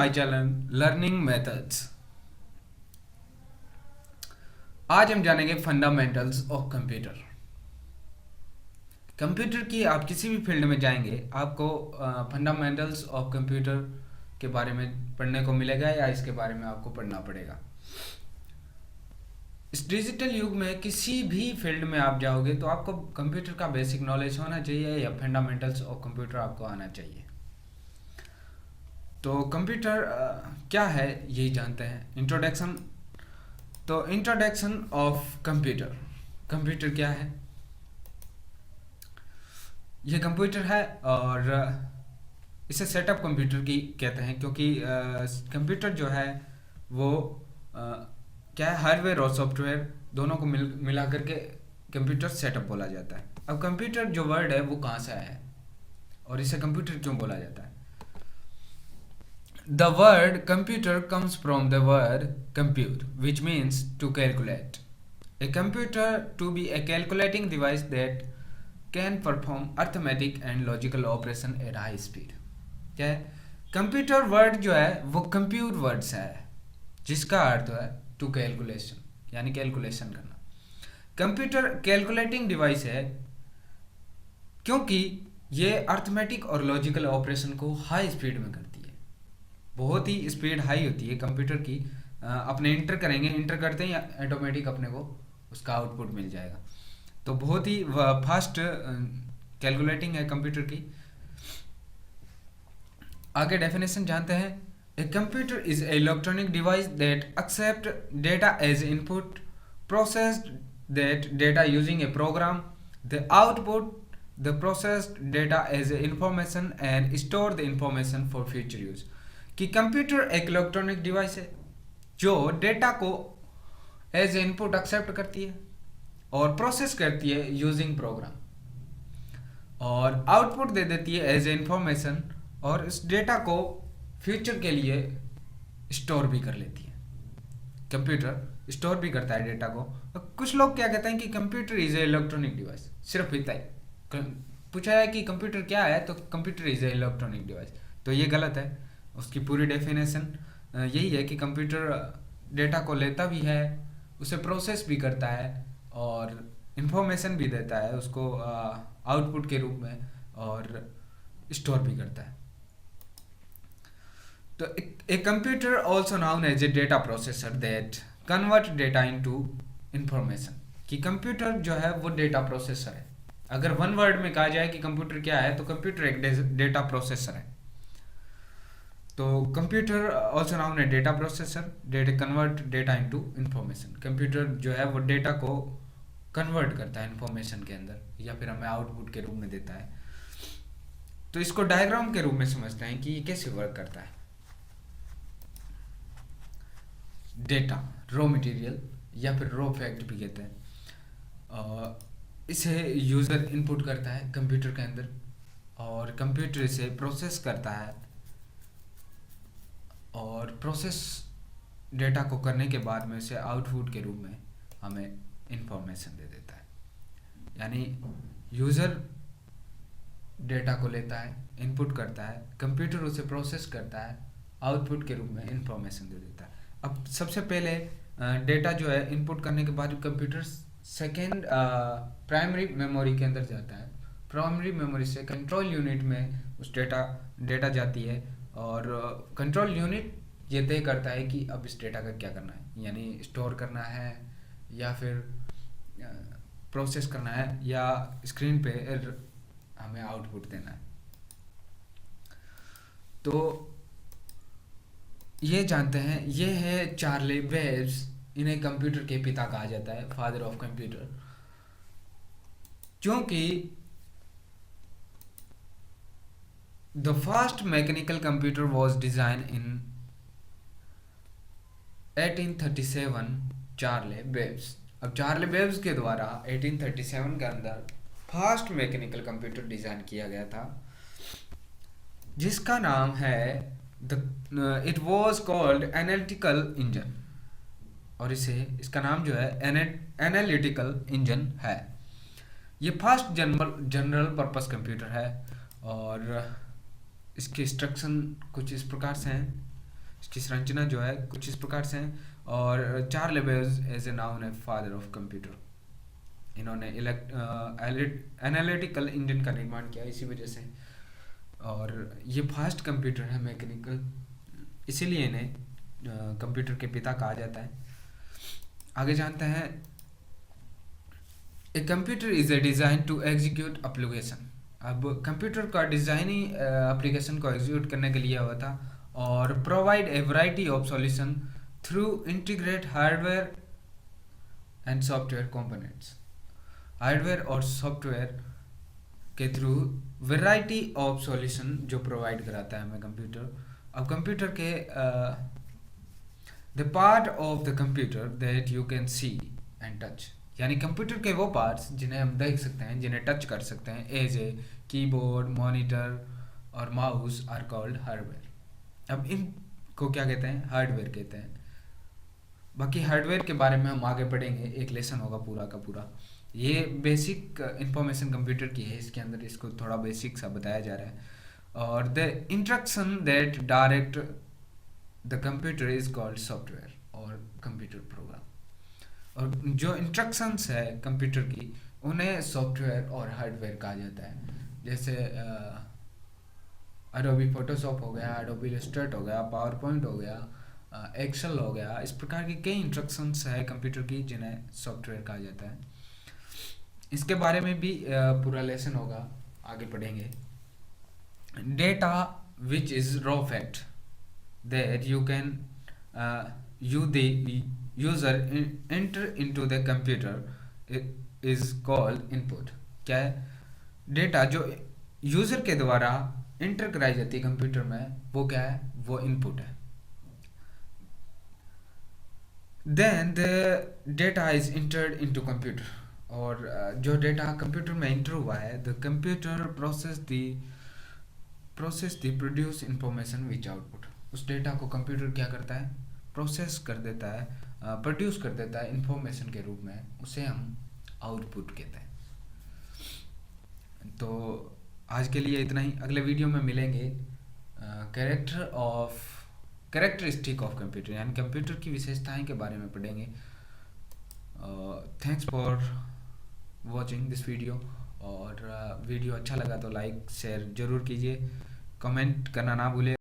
My channel learning methods. आज हम जानेंगे फंडामेंटल्स ऑफ कंप्यूटर। कंप्यूटर की आप किसी भी फील्ड में जाएंगे आपको फंडामेंटल्स ऑफ कंप्यूटर के बारे में पढ़ने को मिलेगा या इसके बारे में आपको पढ़ना पड़ेगा। इस डिजिटल युग में किसी भी फील्ड में आप जाओगे तो आपको कंप्यूटर का बेसिक नॉलेज होना चाहिए या फंडामेंटल्स ऑफ कंप्यूटर आपको आना चाहिए। तो कंप्यूटर क्या है यही जानते हैं। इंट्रोडक्शन। तो इंट्रोडक्शन ऑफ कंप्यूटर। कंप्यूटर क्या है? ये कंप्यूटर है और इसे सेटअप कंप्यूटर की कहते हैं क्योंकि कंप्यूटर जो है वो क्या है, हार्डवेयर और सॉफ्टवेयर दोनों को मिला करके कंप्यूटर सेटअप बोला जाता है। अब कंप्यूटर जो वर्ड है वो कहाँ से आया है और इसे कंप्यूटर क्यों बोला जाता है? The word computer comes from the word compute, which means to calculate. A computer to be a calculating device that can perform arithmetic and logical operation at high speed. क्या है? कंप्यूटर वर्ड जो है वो compute word से है जिसका अर्थ है to calculation, यानी कैलकुलेशन करना। कंप्यूटर कैलकुलेटिंग डिवाइस है क्योंकि ये अर्थमेटिक और लॉजिकल ऑपरेशन को हाई स्पीड में करती है। बहुत ही स्पीड हाई होती है कंप्यूटर की। अपने इंटर करेंगे, इंटर करते ही ऑटोमेटिक अपने को उसका आउटपुट मिल जाएगा। तो बहुत ही फास्ट कैलकुलेटिंग है कंप्यूटर की। आगे डेफिनेशन जानते हैं। A computer is a electronic device that accept data as input, processed that data using a program, the output the processed data as a information and store the information for future use. कि computer एक electronic device है जो data को as a input accept करती है और process करती है यूजिंग प्रोग्राम और आउटपुट दे देती है एज ए इंफॉर्मेशन और इस डेटा को फ्यूचर के लिए स्टोर भी कर लेती है। कंप्यूटर स्टोर भी करता है डेटा को। और कुछ लोग क्या कहते हैं कि computer is a electronic device, सिर्फ इतना ही पूछा है कि कंप्यूटर क्या है तो computer is a electronic device, तो ये गलत है। उसकी पूरी डेफिनेशन यही है कि कंप्यूटर डेटा को लेता भी है, उसे प्रोसेस भी करता है और इंफॉर्मेशन भी देता है उसको आउटपुट के रूप में और स्टोर भी करता है। तो a computer also known as a data processor that convert data into information. कि कंप्यूटर जो है वो डेटा प्रोसेसर है। अगर वन वर्ड में कहा जाए कि कंप्यूटर क्या है तो कंप्यूटर एक डेटा प्रोसेसर है। तो कंप्यूटर ऑल्सो नाउन है data processor that convert data into information. Computer जो है वो डेटा को कन्वर्ट करता है इंफॉर्मेशन के अंदर या फिर हमें आउटपुट के रूप में देता है। तो इसको डायग्राम के रूप में समझते हैं कि ये कैसे वर्क करता है। डेटा रॉ मटेरियल या फिर रॉ फैक्ट भी कहते हैं। इसे यूज़र इनपुट करता है कंप्यूटर के अंदर और कंप्यूटर इसे प्रोसेस करता है और प्रोसेस डेटा को करने के बाद में उसे आउटपुट के रूप में हमें इंफॉर्मेशन दे देता है। यानी यूज़र डेटा को लेता है, इनपुट करता है, कंप्यूटर उसे प्रोसेस करता है, आउटपुट के रूप में इंफॉर्मेशन दे देता है। अब सबसे पहले डेटा जो है इनपुट करने के बाद कंप्यूटर सेकेंड प्राइमरी मेमोरी के अंदर जाता है। प्राइमरी मेमोरी से कंट्रोल यूनिट में उस डेटा जाती है और कंट्रोल यूनिट ये तय करता है कि अब इस डेटा का क्या करना है, यानी स्टोर करना है या फिर प्रोसेस करना है या स्क्रीन पे हमें आउटपुट देना है। तो ये जानते हैं, ये है चार्ली बेब्स। इन्हें कंप्यूटर के पिता कहा जाता है, फादर ऑफ कंप्यूटर, क्योंकि the first mechanical computer was design in 1837 Charlie Babbage. अब चार्ली बेब्स के द्वारा 1837 के अंदर फर्स्ट मैकेनिकल कंप्यूटर डिजाइन किया गया था जिसका नाम है it was called analytical engine और इसका नाम जो है एनालिटिकल इंजन है। ये फर्स्ट जनरल पर्पस कंप्यूटर है और इसके इंस्ट्रक्शन कुछ इस प्रकार से हैं। इसकी संरचना जो है कुछ इस प्रकार से है। और Charles Babbage as a known है फादर ऑफ कंप्यूटर। इन्होंने एनालिटिकल इंजन का निर्माण किया इसी वजह से। और ये फास्ट कंप्यूटर है, मैकेनिकल, इसीलिए इन्हें कंप्यूटर के पिता कहा जाता है। आगे जानते हैं, a computer is a design to execute application. अब कंप्यूटर का डिज़ाइन ही एप्लीकेशन को एग्जीक्यूट करने के लिए हुआ था। और provide a variety of solution through integrate hardware and software components. Hardware और सॉफ्टवेयर के थ्रू वैरायटी ऑफ सॉल्यूशन जो प्रोवाइड कराता है हमें कंप्यूटर। अब कंप्यूटर के the part of the computer that you can see and touch, यानी computer के वो पार्ट्स जिन्हें हम देख सकते हैं, जिन्हें टच कर सकते हैं, एज ए कीबोर्ड, मॉनिटर और माउस आर कॉल्ड हार्डवेयर। अब इनको क्या कहते हैं? हार्डवेयर कहते हैं। बाकी हार्डवेयर के बारे में हम आगे पढ़ेंगे, एक लेसन होगा पूरा का पूरा। ये बेसिक इंफॉर्मेशन कंप्यूटर की है, इसके अंदर इसको थोड़ा बेसिक सा बताया जा रहा है। और the instruction that direct the computer is called software और कंप्यूटर प्रोग्राम। और जो इंस्ट्रक्शंस है कंप्यूटर की, उन्हें सॉफ्टवेयर और हार्डवेयर कहा जाता है। जैसे एडोबी फोटोशॉप हो गया, एडोबी इलस्ट्रेट हो गया, पावर पॉइंट हो गया, एक्सेल हो गया, इस प्रकार की कई इंस्ट्रक्शंस है कंप्यूटर की जिन्हें सॉफ्टवेयर कहा जाता है। इसके बारे में भी पूरा लेसन होगा, आगे पढ़ेंगे। Data which is raw fact that you can you the user enter into the computer is called input। क्या है? डेटा जो यूजर के द्वारा इंटर कराई जाती है कंप्यूटर में, वो क्या है? वो इनपुट है। Then the data is entered into computer. और जो डेटा कंप्यूटर में इंटर हुआ है, the computer process the produce information which output. उस डेटा को कंप्यूटर क्या करता है? प्रोसेस कर देता है, प्रोड्यूस कर देता है इंफॉर्मेशन के रूप में, उसे हम आउटपुट कहते हैं। तो आज के लिए इतना ही, अगले वीडियो में मिलेंगे कैरेक्टरिस्टिक ऑफ कंप्यूटर, यानी कंप्यूटर की विशेषताएं के बारे में पढ़ेंगे। Thanks for watching this video. और वीडियो अच्छा लगा तो लाइक शेयर ज़रूर कीजिए, कमेंट करना ना भूलिए।